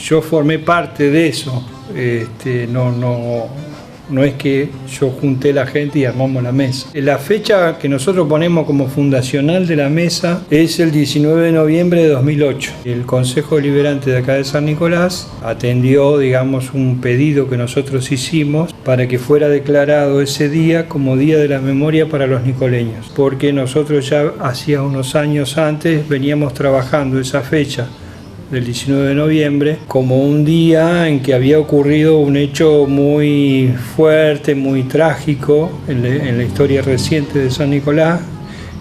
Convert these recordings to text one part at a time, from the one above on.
yo formé parte de eso. No es que yo junté la gente y armamos la mesa. La fecha que nosotros ponemos como fundacional de la mesa es el 19 de noviembre de 2008. El Consejo Deliberante de acá de San Nicolás atendió, digamos, un pedido que nosotros hicimos para que fuera declarado ese día como Día de la Memoria para los nicoleños, porque nosotros ya hacía unos años antes veníamos trabajando esa fecha del 19 de noviembre como un día en que había ocurrido un hecho muy fuerte, muy trágico en la historia reciente de San Nicolás,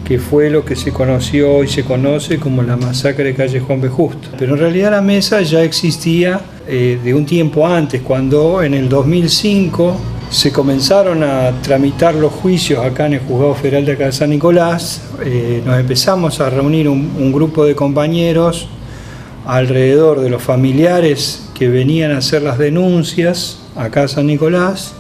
que fue lo que se conoció y se conoce como la masacre de calle Juan B. Justo. Pero en realidad la mesa ya existía de un tiempo antes, cuando en el 2005 se comenzaron a tramitar los juicios acá en el Juzgado Federal de acá de San Nicolás. Nos empezamos a reunir un grupo de compañeros alrededor de los familiares que venían a hacer las denuncias acá a San Nicolás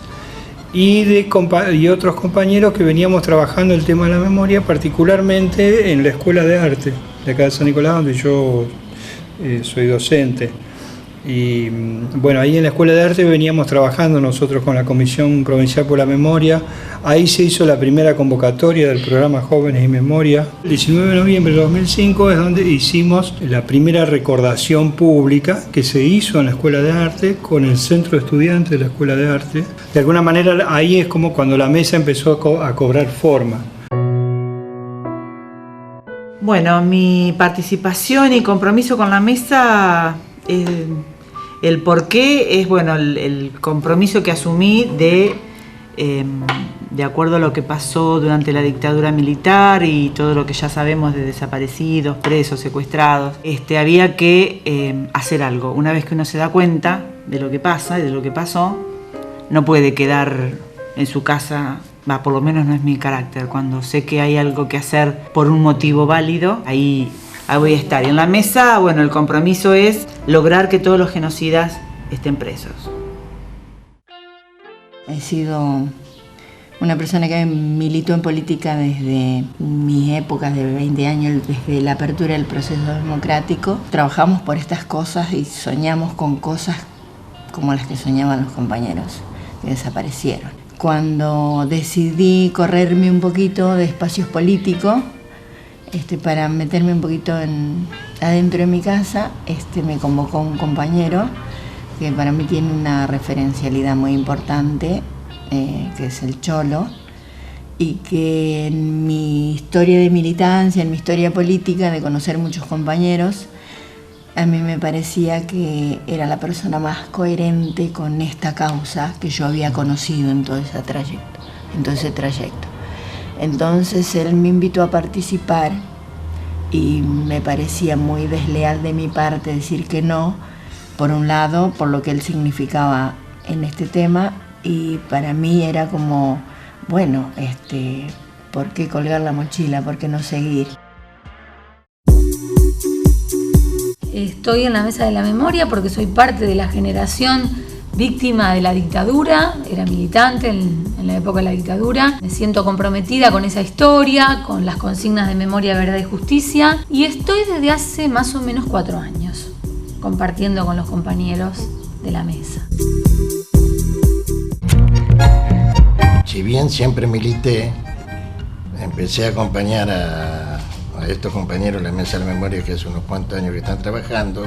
y otros compañeros que veníamos trabajando el tema de la memoria, particularmente en la Escuela de Arte de acá de San Nicolás, donde yo soy docente. Y bueno, ahí en la Escuela de Arte veníamos trabajando nosotros con la Comisión Provincial por la Memoria. Ahí se hizo la primera convocatoria del programa Jóvenes y Memoria. El 19 de noviembre de 2005 es donde hicimos la primera recordación pública que se hizo en la Escuela de Arte con el Centro de Estudiantes de la Escuela de Arte. De alguna manera ahí es como cuando la mesa empezó a cobrar forma. Bueno, mi participación y compromiso con la mesa... el porqué es, bueno, el compromiso que asumí de acuerdo a lo que pasó durante la dictadura militar y todo lo que ya sabemos de desaparecidos, presos, secuestrados. Había que hacer algo. Una vez que uno se da cuenta de lo que pasa y de lo que pasó, no puede quedar en su casa, por lo menos no es mi carácter. Cuando sé que hay algo que hacer por un motivo válido, ahí voy a estar. Y en la mesa, bueno, el compromiso es lograr que todos los genocidas estén presos. He sido una persona que militó en política desde mis épocas de 20 años, desde la apertura del proceso democrático. Trabajamos por estas cosas y soñamos con cosas como las que soñaban los compañeros que desaparecieron. Cuando decidí correrme un poquito de espacios políticos, para meterme un poquito adentro de mi casa, me convocó un compañero que para mí tiene una referencialidad muy importante, que es el Cholo, y que en mi historia de militancia, en mi historia política, de conocer muchos compañeros, a mí me parecía que era la persona más coherente con esta causa que yo había conocido en todo ese trayecto. Entonces él me invitó a participar y me parecía muy desleal de mi parte decir que no, por un lado, por lo que él significaba en este tema, y para mí era como, bueno, ¿por qué colgar la mochila? ¿Por qué no seguir? Estoy en la mesa de la memoria porque soy parte de la generación víctima de la dictadura, era militante en la época de la dictadura. Me siento comprometida con esa historia, con las consignas de memoria, verdad y justicia, y estoy desde hace más o menos 4 años compartiendo con los compañeros de la mesa. Si bien siempre milité, empecé a acompañar a estos compañeros de la mesa de la memoria que hace unos cuantos años que están trabajando,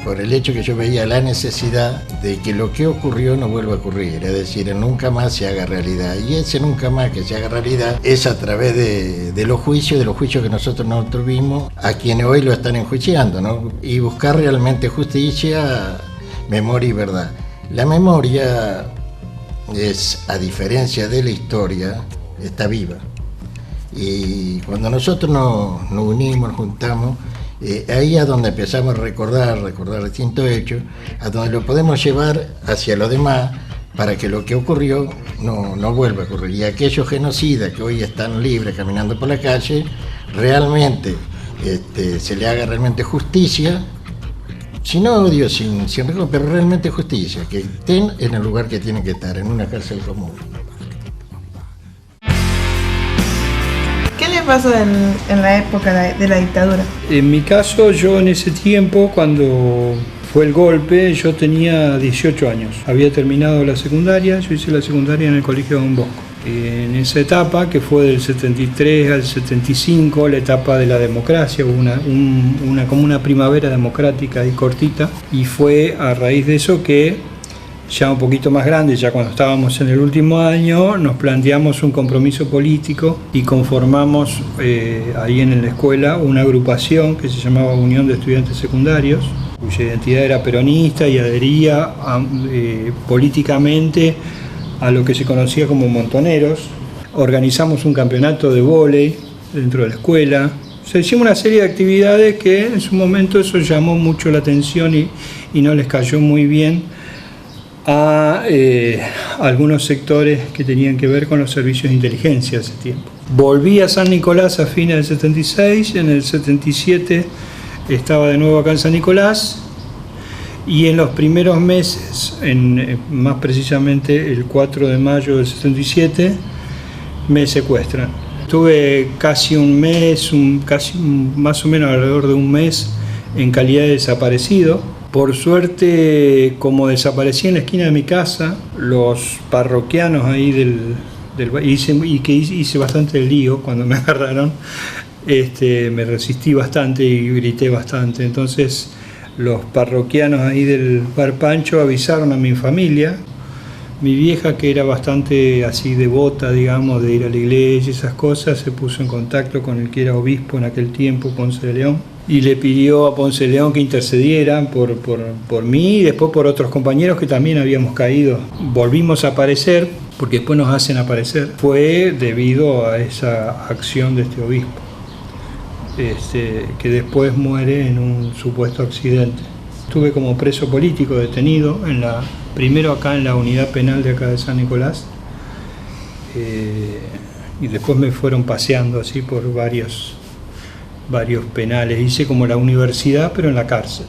por el hecho que yo veía la necesidad de que lo que ocurrió no vuelva a ocurrir, es decir, el nunca más se haga realidad. Y ese nunca más que se haga realidad es a través de los juicios que nosotros vimos a quienes hoy lo están enjuiciando, ¿no? Y buscar realmente justicia, memoria y verdad. La memoria es, a diferencia de la historia, está viva. Y cuando nosotros nos unimos, nos juntamos, ahí es donde empezamos a recordar distintos hechos, a donde lo podemos llevar hacia los demás para que lo que ocurrió no vuelva a ocurrir. Y aquellos genocidas que hoy están libres caminando por la calle, realmente se le haga realmente justicia, sin odio, sin rencor, pero realmente justicia, que estén en el lugar que tienen que estar, en una cárcel común. ¿Qué le pasó en la época de la dictadura? En mi caso, yo en ese tiempo, cuando fue el golpe, yo tenía 18 años. Había terminado la secundaria, yo hice la secundaria en el Colegio Don Bosco. En esa etapa, que fue del 73 al 75, la etapa de la democracia, hubo como una primavera democrática y cortita, y fue a raíz de eso que, ya un poquito más grande, ya cuando estábamos en el último año, nos planteamos un compromiso político y conformamos ahí en la escuela una agrupación que se llamaba Unión de Estudiantes Secundarios, cuya identidad era peronista y adhería políticamente a lo que se conocía como montoneros. Organizamos un campeonato de vóley dentro de la escuela. O sea, hicimos una serie de actividades que en su momento eso llamó mucho la atención y no les cayó muy bien a algunos sectores que tenían que ver con los servicios de inteligencia ese tiempo. Volví a San Nicolás a fines del 76, en el 77 estaba de nuevo acá en San Nicolás, y en los primeros meses, más precisamente el 4 de mayo del 77, me secuestran. Estuve casi un mes, más o menos alrededor de un mes, en calidad de desaparecido. Por suerte, como desaparecí en la esquina de mi casa, los parroquianos ahí hice bastante lío cuando me agarraron. Me resistí bastante y grité bastante. Entonces, los parroquianos ahí del Bar Pancho avisaron a mi familia. Mi vieja, que era bastante así devota, digamos, de ir a la iglesia y esas cosas, se puso en contacto con el que era obispo en aquel tiempo, Ponce de León, y le pidió a Ponce de León que intercedieran por mí y después por otros compañeros que también habíamos caído. Volvimos a aparecer, porque después nos hacen aparecer. Fue debido a esa acción de este obispo, que después muere en un supuesto accidente. Estuve como preso político detenido, primero acá en la unidad penal de acá de San Nicolás, y después me fueron paseando así por varios penales. Hice como la universidad, pero en la cárcel.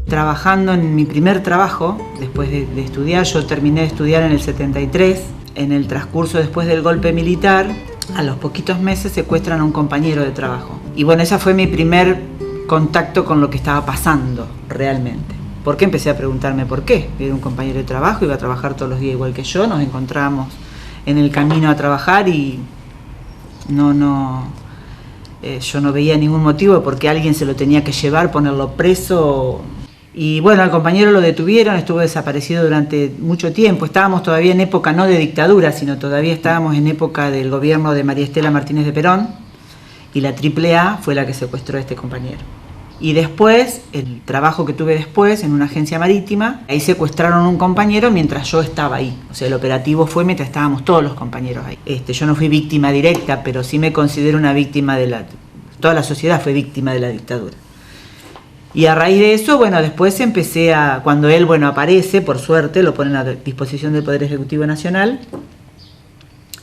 Trabajando en mi primer trabajo, después de estudiar, yo terminé de estudiar en el 73, en el transcurso después del golpe militar, a los poquitos meses secuestran a un compañero de trabajo. Y bueno, ese fue mi primer contacto con lo que estaba pasando realmente. Porque empecé a preguntarme por qué. Era un compañero de trabajo, iba a trabajar todos los días igual que yo, nos encontramos en el camino a trabajar y yo no veía ningún motivo porque alguien se lo tenía que llevar, ponerlo preso. Y bueno, al compañero lo detuvieron, estuvo desaparecido durante mucho tiempo. Estábamos todavía en época no de dictadura, sino todavía estábamos en época del gobierno de María Estela Martínez de Perón, y la AAA fue la que secuestró a este compañero. Y después, el trabajo que tuve después en una agencia marítima, ahí secuestraron a un compañero mientras yo estaba ahí. O sea, el operativo fue mientras estábamos todos los compañeros ahí. Yo no fui víctima directa, pero sí me considero una víctima toda la sociedad fue víctima de la dictadura. Y a raíz de eso, bueno, después cuando él, aparece, por suerte, lo ponen a disposición del Poder Ejecutivo Nacional,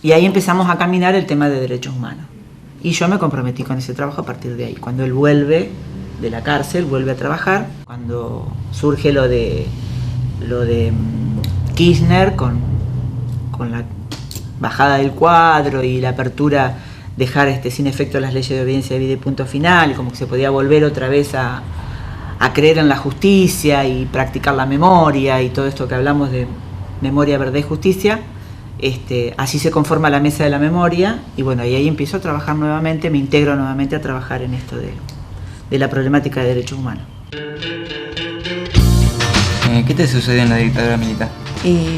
y ahí empezamos a caminar el tema de derechos humanos. Y yo me comprometí con ese trabajo a partir de ahí. Cuando él vuelve de la cárcel, vuelve a trabajar, cuando surge lo de Kirchner con la bajada del cuadro y la apertura, dejar sin efecto las leyes de obediencia debida y punto final, como que se podía volver otra vez a creer en la justicia y practicar la memoria y todo esto que hablamos de memoria, verdad y justicia. Así se conforma la mesa de la memoria y bueno, y ahí empiezo a trabajar nuevamente, me integro nuevamente a trabajar en esto de la problemática de derechos humanos. ¿Qué te sucedió en la dictadura militar?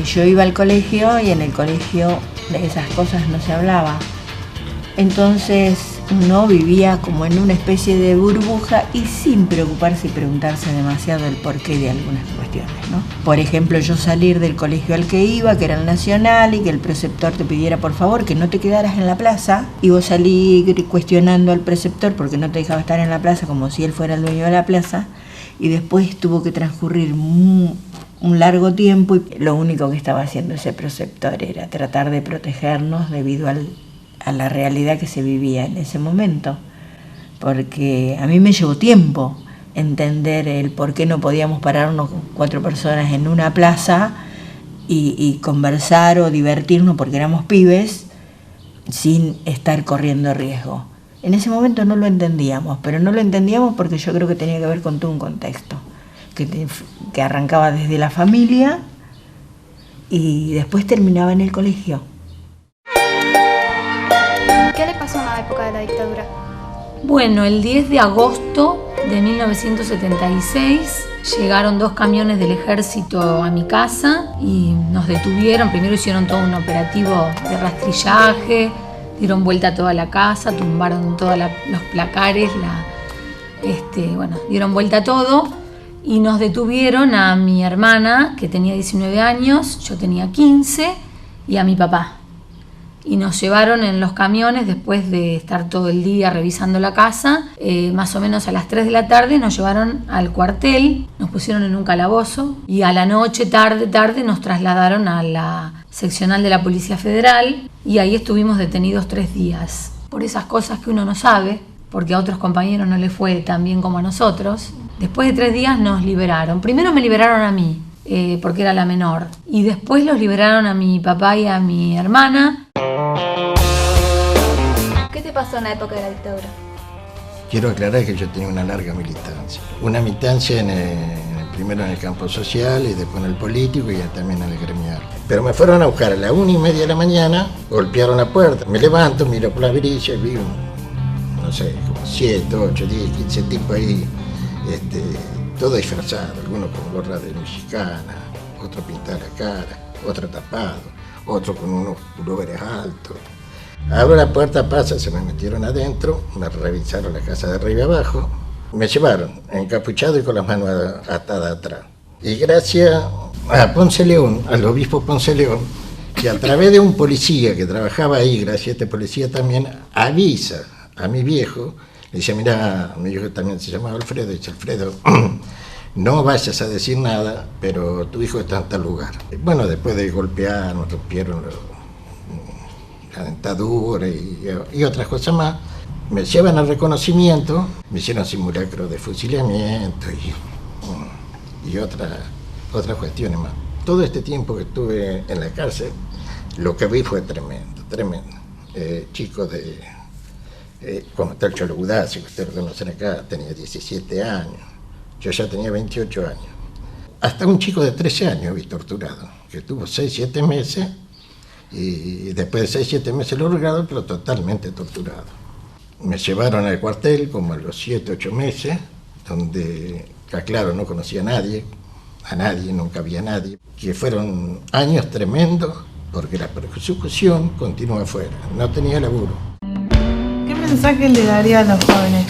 Yo iba al colegio y en el colegio de esas cosas no se hablaba. Entonces uno vivía como en una especie de burbuja y sin preocuparse y preguntarse demasiado el porqué de algunas cuestiones, ¿no? Por ejemplo, yo salir del colegio al que iba, que era el Nacional, y que el preceptor te pidiera por favor que no te quedaras en la plaza, y vos salir cuestionando al preceptor porque no te dejaba estar en la plaza como si él fuera el dueño de la plaza, y después tuvo que transcurrir un largo tiempo y lo único que estaba haciendo ese preceptor era tratar de protegernos debido a la realidad que se vivía en ese momento, porque a mí me llevó tiempo entender el por qué no podíamos pararnos 4 personas en una plaza y conversar o divertirnos porque éramos pibes sin estar corriendo riesgo. En ese momento no lo entendíamos, pero no lo entendíamos porque yo creo que tenía que ver con todo un contexto, que arrancaba desde la familia y después terminaba en el colegio. ¿Qué le pasó en la época de la dictadura? Bueno, el 10 de agosto de 1976 llegaron 2 camiones del ejército a mi casa y nos detuvieron. Primero hicieron todo un operativo de rastrillaje, dieron vuelta a toda la casa, tumbaron todos los placares, dieron vuelta a todo y nos detuvieron a mi hermana, que tenía 19 años, yo tenía 15, y a mi papá. Y nos llevaron en los camiones después de estar todo el día revisando la casa. Más o menos a las 3 de la tarde nos llevaron al cuartel, nos pusieron en un calabozo y a la noche, tarde, nos trasladaron a la seccional de la Policía Federal y ahí estuvimos detenidos 3 días. Por esas cosas que uno no sabe, porque a otros compañeros no les fue tan bien como a nosotros. Después de 3 días nos liberaron. Primero me liberaron a mí, porque era la menor. Y después los liberaron a mi papá y a mi hermana. ¿Qué te pasó en la época de la dictadura? Quiero aclarar que yo tenía una larga militancia. Una militancia primero en el campo social y después en el político y también en el gremial. Pero me fueron a buscar a las 1:30 de la mañana, golpearon la puerta. Me levanto, miro por la virilla y vi como 7, 8, 10, 15 tipos ahí, todo disfrazado, algunos con gorra de mexicana, otro pintado la cara, otro tapado, otro con unos pulóveres altos. Abro la puerta, pasa, se me metieron adentro, me revisaron la casa de arriba y abajo, me llevaron encapuchado y con las manos atadas atrás. Y gracias a Ponce León, al obispo Ponce León, que a través de un policía que trabajaba ahí, gracias a este policía también, avisa a mi viejo, le dice, mira, mi viejo también se llamaba Alfredo, dice, Alfredo, no vayas a decir nada, pero tu hijo está en tal lugar. Bueno, después de golpear, nos rompieron la dentadura y otras cosas más, me llevan al reconocimiento, me hicieron simulacro de fusilamiento y otras cuestiones más. Todo este tiempo que estuve en la cárcel, lo que vi fue tremendo. Chicos como está el Cholo Budazzi, que ustedes lo conocen acá, tenía 17 años, yo ya tenía 28 años. Hasta un chico de 13 años vi torturado, que tuvo 6-7 meses, y después de 6-7 meses lo lograron, pero totalmente torturado. Me llevaron al cuartel como a los 7-8 meses, donde, claro, no conocía a nadie, nunca había nadie, que fueron años tremendos, porque la persecución continúa afuera, no tenía laburo. ¿Qué mensaje le daría a los jóvenes?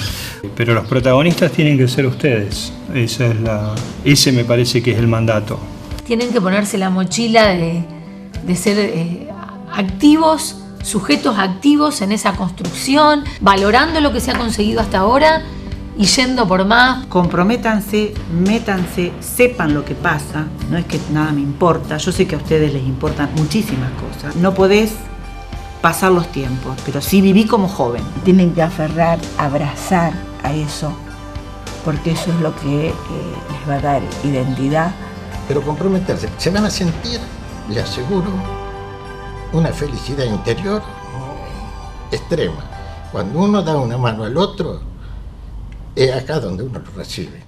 Pero los protagonistas tienen que ser ustedes, ese me parece que es el mandato. Tienen que ponerse la mochila de ser activos, sujetos activos en esa construcción, valorando lo que se ha conseguido hasta ahora y yendo por más. Comprométanse, métanse, sepan lo que pasa, no es que nada me importa, yo sé que a ustedes les importan muchísimas cosas. No podés pasar los tiempos, pero sí viví como joven. Tienen que aferrar, abrazar a eso, porque eso es lo que les va a dar identidad. Pero comprometerse, se van a sentir, les aseguro, una felicidad interior extrema. Cuando uno da una mano al otro, es acá donde uno lo recibe.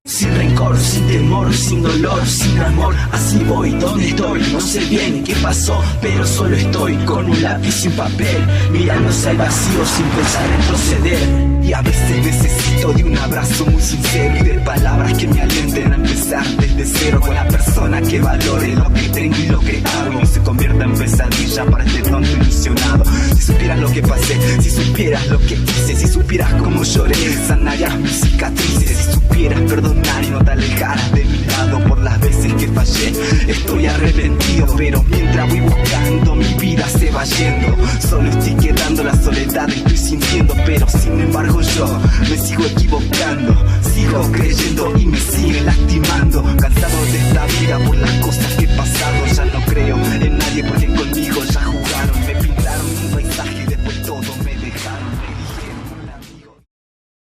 Sin rencor, sin temor, sin dolor, sin amor, así voy, donde estoy, no sé bien qué pasó, pero solo estoy con un lápiz y un papel, mirando hacia el vacío sin pensar en proceder. Y a veces necesito de un abrazo muy sincero y de palabras que me alienten a empezar desde cero, con la persona que valore lo que tengo y lo que hago, y no se convierta en pesadilla para este tonto ilusionado. Si supieras lo que pasé, si supieras lo que hice, si supieras cómo lloré, sanarías mis cicatrices, si supieras perdonar y no te alejaras de mi lado por las veces que fallé. Estoy arrepentido, pero mientras voy buscando mi vida se va yendo, solo estoy quedando, la soledad estoy sintiendo, pero sin embargo yo me sigo equivocando, sigo creyendo y me sigue lastimando.